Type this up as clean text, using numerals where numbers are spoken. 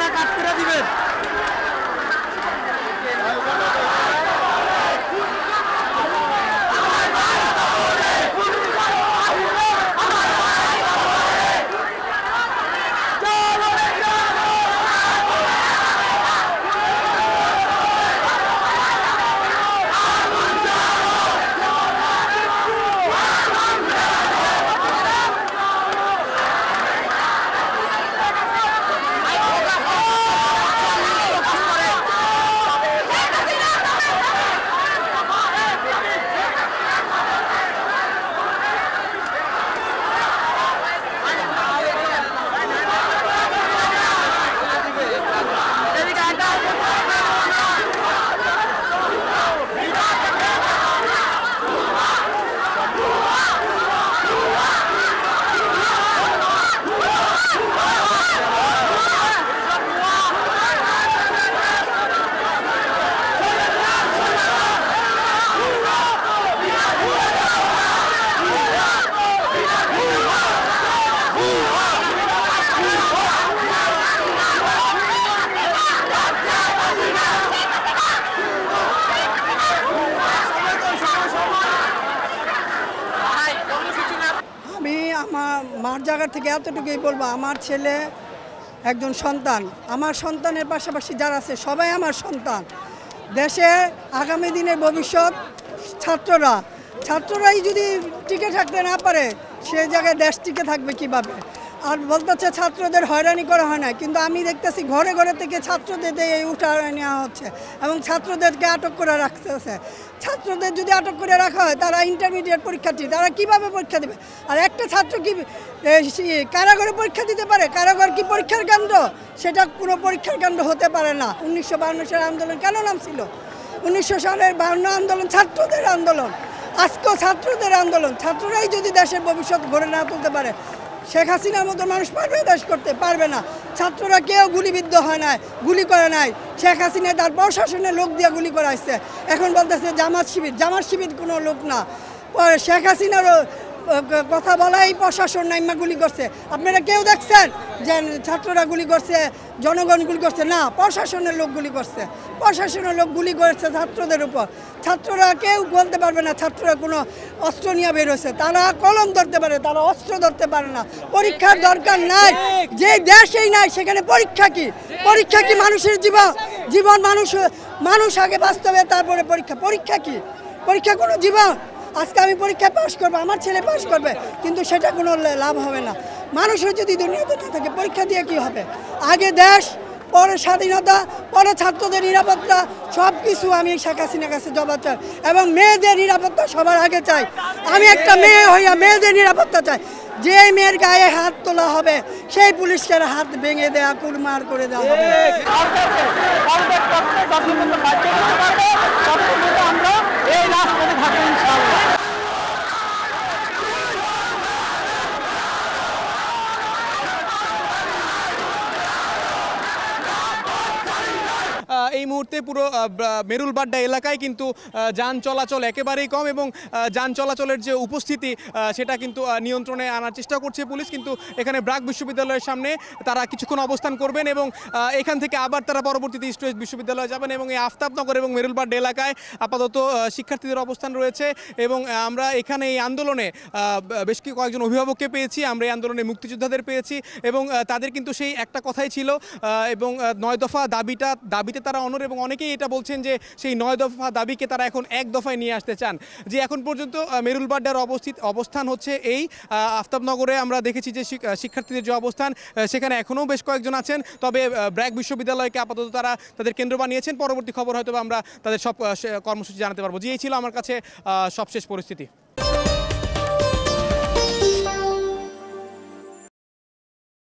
না কাট করে দিবেন? মার জায়গা থেকে এতটুকুই বলবো, আমার ছেলে একজন সন্তান, আমার সন্তানের পাশাপাশি যারা আছে সবাই আমার সন্তান। দেশে আগামী দিনের ভবিষ্যৎ ছাত্ররাই যদি টিকে থাকতে না পারে সেই জায়গায় দেশ টিকে থাকবে কিভাবে? আর বলতেছে ছাত্রদের হয়রানি করা হয় না, কিন্তু আমি দেখতেছি ঘরে ঘরে থেকে ছাত্রদের এই উঠা নেওয়া হচ্ছে এবং ছাত্রদেরকে আটক করে রাখতেছে। ছাত্রদের যদি আটক করে রাখা হয়, তারা ইন্টারমিডিয়েট পরীক্ষার্থী, তারা কিভাবে পরীক্ষা দেবে? আর একটা ছাত্র কি কারাগারে পরীক্ষা দিতে পারে? কারাগার কি পরীক্ষার কেন্দ্র? সেটা কোনো পরীক্ষার কেন্দ্র হতে পারে না। 1952 সালের আন্দোলন কেন নাম ছিল? 1900 সালের 52 আন্দোলন ছাত্রদের আন্দোলন, আজকেও ছাত্রদের আন্দোলন। ছাত্ররাই যদি দেশের ভবিষ্যৎ গড়ে না তুলতে পারে, শেখ হাসিনার মতো মানুষ পারবে দেশ করতে? পারবে না। ছাত্ররা কেউ গুলিবিদ্ধ হয় নাই, গুলি করে নাই। শেখ হাসিনা তার প্রশাসনের লোক দিয়ে গুলি করাইছে। এখন বলতেছে জামাত শিবির কোনো লোক না। শেখ হাসিনারও কথা বলাই প্রশাসন নাইমা গুলি করছে। আপনারা কেউ দেখছেন যে ছাত্ররা গুলি করছে, জনগণ গুলি করছে? না, প্রশাসনের লোক গুলি করছে। প্রশাসনের লোক গুলি করেছে ছাত্রদের উপর। ছাত্ররা কেউ বলতে পারবে না ছাত্ররা কোনো অস্ত্র নিয়ে বেরোছে। তারা কলম ধরতে পারে, তারা অস্ত্র ধরতে পারে না। পরীক্ষার দরকার নাই। যে দেশেই নাই সেখানে পরীক্ষা কি? পরীক্ষা কি মানুষের জীবন? মানুষ আগে বাস্তবে, তারপরে পরীক্ষা কি? পরীক্ষা কোনো জীবন? আজকে আমি পরীক্ষায় পাশ করবো, আমার ছেলে পাশ করবে, কিন্তু সেটা কোনো লাভ হবে না। মানুষের যদি দুনিয়াতে না থাকে, পরীক্ষা দিয়ে কি হবে? আগে দেশ, পরে স্বাধীনতা, পরে ছাত্রদের নিরাপত্তা, সব কিছু আমি শেখ হাসিনার কাছে জবাব চাই। এবং মেয়েদের নিরাপত্তা সবার আগে চাই। আমি একটা মেয়ে হইয়া মেয়েদের নিরাপত্তা চাই। যে মেয়ের গায়ে হাত তোলা হবে, সেই পুলিশকে হাত ভেঙে দেয়া, কুড়মার করে দেওয়া হবে। এই মুহূর্তে পুরো মেরুলবাড্ডা এলাকায় কিন্তু যান চলাচল একেবারেই কম এবং যান চলাচলের যে উপস্থিতি সেটা কিন্তু নিয়ন্ত্রণে আনার চেষ্টা করছে পুলিশ। কিন্তু এখানে ব্র্যাক বিশ্ববিদ্যালয়ের সামনে তারা কিছুক্ষণ অবস্থান করবেন এবং এখান থেকে আবার তারা পরবর্তীতে ইস্ট ওয়েস্ট বিশ্ববিদ্যালয়ে যাবেন। এবং এই আফতাবনগর এবং মেরুলবাড্ডা এলাকায় আপাতত শিক্ষার্থীদের অবস্থান রয়েছে এবং আমরা এখানে এই আন্দোলনে বেশ কয়েকজন অভিভাবককে পেয়েছি, আমরা এই আন্দোলনে মুক্তিযোদ্ধাদের পেয়েছি এবং তাদের কিন্তু সেই একটা কথাই ছিল এবং 9 দফা দাবিতে তারা অনড় এবং অনেকেই এটা বলছেন যে সেই 9 দফা দাবিকে তারা এখন 1 দফায় নিয়ে আসতে চান। যে এখন পর্যন্ত মেরুলবাড্ডার অবস্থান হচ্ছে এই আফতাবনগরে আমরা দেখেছি যে শিক্ষার্থীদের যে অবস্থান সেখানে এখনও বেশ কয়েকজন আছেন, তবে ব্র্যাক বিশ্ববিদ্যালয়কে আপাতত তারা তাদের কেন্দ্র বানিয়েছেন। পরবর্তী খবর হয়তো আমরা তাদের সব কর্মসূচি জানাতে পারবো। যে এই ছিল আমার কাছে সবশেষ পরিস্থিতি।